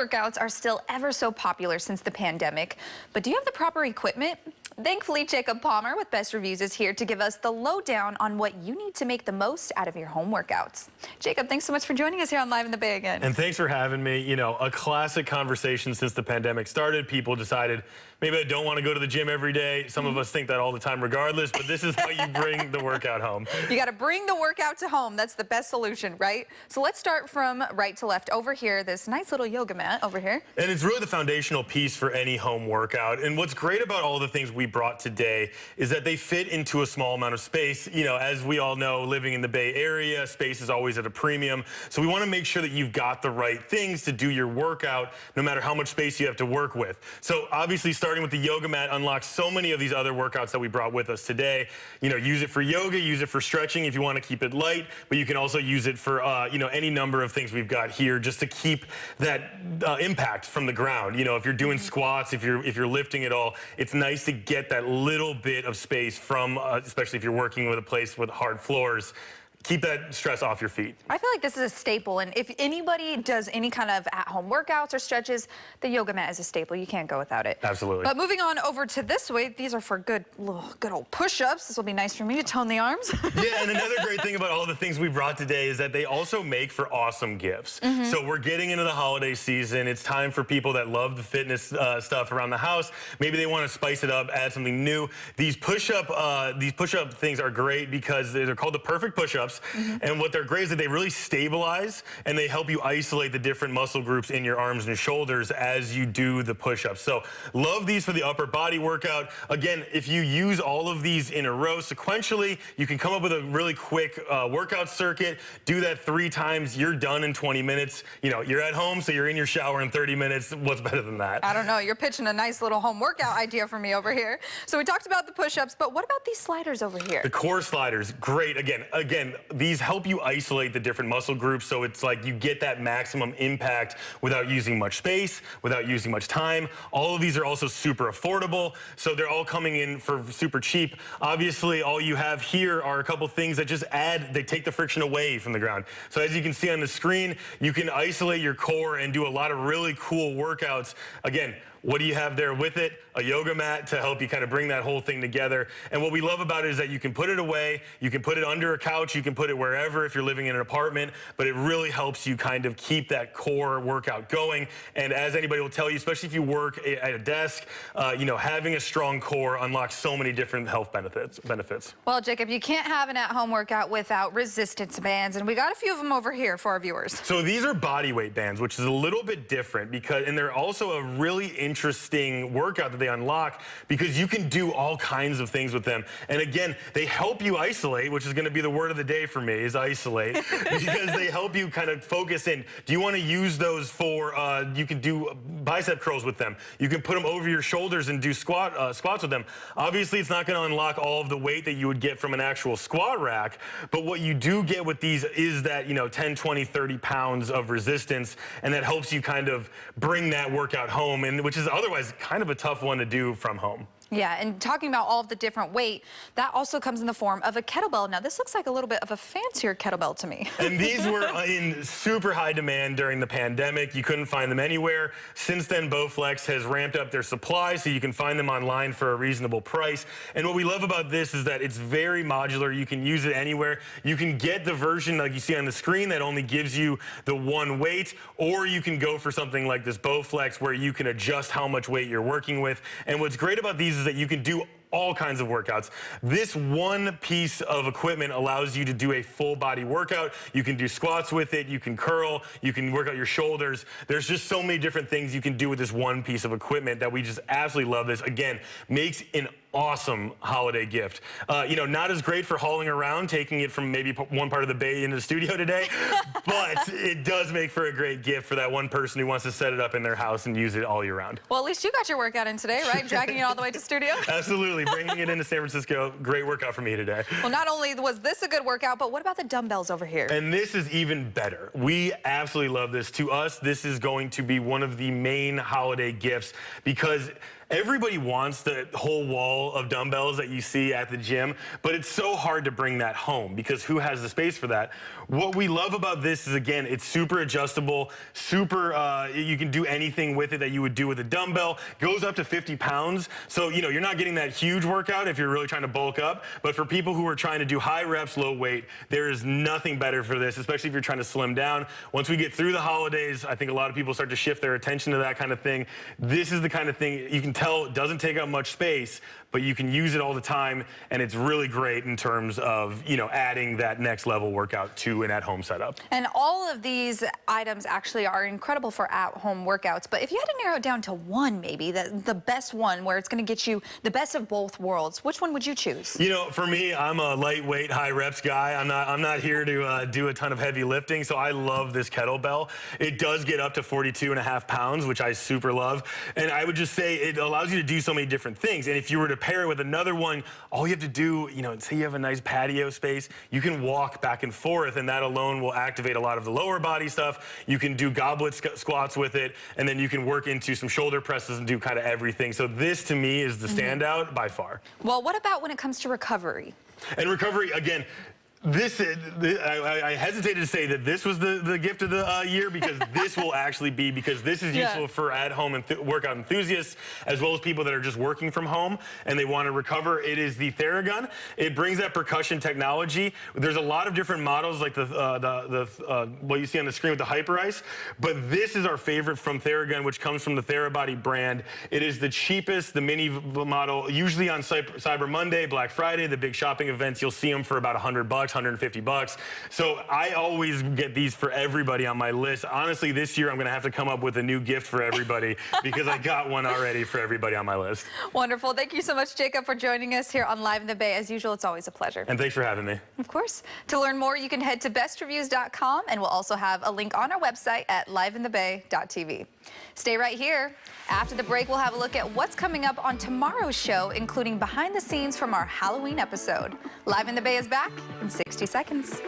workouts are still ever so popular since the pandemic, but do you have the proper equipment? Thankfully, Jacob Palmer with Best Reviews is here to give us the lowdown on what you need to make the most out of your home workouts. Jacob, thanks so much for joining us here on Live in the Bay again. And thanks for having me. You know, a classic conversation since the pandemic started. People decided, maybe I don't want to go to the gym every day. Some of us think that all the time regardless, but this is how you bring the workout home. You got to bring the workout to home. That's the best solution, right? So let's start from right to left. Over here, this nice little yoga mat over here. And it's really the foundational piece for any home workout. And what's great about all the things we brought today is that they fit into a small amount of space. You know, as we all know, living in the Bay Area, space is always at a premium. So we want to make sure that you've got the right things to do your workout, no matter how much space you have to work with. So obviously, starting with the yoga mat unlocks so many of these other workouts that we brought with us today. You know, use it for yoga, use it for stretching if you want to keep it light, but you can also use it for, you know, any number of things we've got here just to keep that impact from the ground. You know, if you're doing squats, if you're lifting it all, it's nice to get that little bit of space from, especially if you're working with a place with hard floors. Keep that stress off your feet. I feel like this is a staple, and if anybody does any kind of at-home workouts or stretches, the yoga mat is a staple. You can't go without it. Absolutely. But moving on over to this way, these are for good old push-ups. This will be nice for me to tone the arms. Yeah, and another great thing about all the things we brought today is that they also make for awesome gifts. So we're getting into the holiday season. It's time for people that love the fitness stuff around the house. Maybe they want to spice it up, add something new. These push-up things are great because they're called the perfect push-ups. And what they're great is that they really stabilize and they help you isolate the different muscle groups in your arms and shoulders as you do the push-ups. So love these for the upper body workout. Again, if you use all of these in a row sequentially, you can come up with a really quick workout circuit. Do that 3 times. You're done in 20 minutes. You know, you're at home, so you're in your shower in 30 minutes. What's better than that? I don't know. You're pitching a nice little home workout idea for me over here. So we talked about the push-ups, but what about these sliders over here? The core sliders, great. Again, these help you isolate the different muscle groups, so it's like you get that maximum impact without using much space, without using much time. All of these are also super affordable, so they're all coming in for super cheap. Obviously, all you have here are a couple things that just they take the friction away from the ground. So as you can see on the screen, you can isolate your core and do a lot of really cool workouts. Again, what do you have there with it? A yoga mat to help you kind of bring that whole thing together. And what we love about it is that you can put it away, you can put it under a couch, you can put it wherever if you're living in an apartment, but it really helps you kind of keep that core workout going. And as anybody will tell you, especially if you work at a desk, you know, having a strong core unlocks so many different health benefits. Well, Jacob, you can't have an at-home workout without resistance bands, and we got a few of them over here for our viewers. So these are body weight bands, which is a little bit different and they're also a really interesting workout that they unlock because you can do all kinds of things with them. And again, they help you isolate, which is going to be the word of the day for me, is isolate, because they help you kind of focus in. Do you want to use those for, you can do bicep curls with them. You can put them over your shoulders and do squats with them. Obviously, it's not going to unlock all of the weight that you would get from an actual squat rack, but what you do get with these is that, you know, 10, 20, 30 pounds of resistance, and that helps you kind of bring that workout home, and which is otherwise kind of a tough one to do from home. Yeah, and talking about all of the different weight, that also comes in the form of a kettlebell. Now, this looks like a little bit of a fancier kettlebell to me. And these were in super high demand during the pandemic. You couldn't find them anywhere. Since then, Bowflex has ramped up their supply, so you can find them online for a reasonable price. And what we love about this is that it's very modular. You can use it anywhere. You can get the version like you see on the screen that only gives you the one weight, or you can go for something like this Bowflex where you can adjust how much weight you're working with. And what's great about these is that you can do all kinds of workouts. This one piece of equipment allows you to do a full body workout. You can do squats with it, you can curl, you can work out your shoulders. There's just so many different things you can do with this one piece of equipment that we just absolutely love. This, again, makes an awesome holiday gift. You know, not as great for hauling around, taking it from maybe one part of the Bay into the studio today, but it does make for a great gift for that one person who wants to set it up in their house and use it all year round. Well, at least you got your workout in today, right? Dragging it all the way to studio? Absolutely. Bringing it into San Francisco. Great workout for me today. Well, not only was this a good workout, but what about the dumbbells over here? And this is even better. We absolutely love this. To us, this is going to be one of the main holiday gifts because Everybody wants the whole wall of dumbbells that you see at the gym, but it's so hard to bring that home because who has the space for that? What we love about this is, again, it's super adjustable, you can do anything with it that you would do with a dumbbell. Goes up to 50 pounds, so you're not getting that huge workout if you're really trying to bulk up, but for people who are trying to do high reps, low weight, there is nothing better for this, especially if you're trying to slim down. Once we get through the holidays, I think a lot of people start to shift their attention to that kind of thing. This is the kind of thing you can tell it doesn't take up much space, but you can use it all the time, and it's really great in terms of, adding that next level workout to an at-home setup. And all of these items actually are incredible for at-home workouts, but if you had to narrow it down to one, maybe, the best one where it's going to get you the best of both worlds, which one would you choose? For me, I'm a lightweight, high reps guy. I'm not here to do a ton of heavy lifting, so I love this kettlebell. It does get up to 42.5 pounds, which I super love, and I would just say it allows you to do so many different things. And if you were to pair it with another one, all you have to do, say you have a nice patio space, you can walk back and forth, and that alone will activate a lot of the lower body stuff. You can do goblet squats with it, and then you can work into some shoulder presses and do kind of everything. So this, to me, is the standout by far. Well, what about when it comes to recovery? And recovery, again, I hesitated to say that this was the gift of the year, because this will actually be, because this is useful for at-home workout enthusiasts, as well as people that are just working from home and they want to recover. It is the Theragun. It brings that percussion technology. There's a lot of different models, like what you see on the screen with the Hyperice, but this is our favorite from Theragun, which comes from the Therabody brand. It is the cheapest, the mini model, usually on Cyber Monday, Black Friday, the big shopping events, you'll see them for about $100. $150. So I always get these for everybody on my list. Honestly, this year I'm going to have to come up with a new gift for everybody because I got one already for everybody on my list. Wonderful. Thank you so much, Jacob, for joining us here on Live in the Bay. As usual, it's always a pleasure. And thanks for having me. Of course. To learn more, you can head to bestreviews.com, and we'll also have a link on our website at liveinthebay.tv. Stay right here. After the break, we'll have a look at what's coming up on tomorrow's show, including behind the scenes from our Halloween episode. Live in the Bay is back in 60 seconds.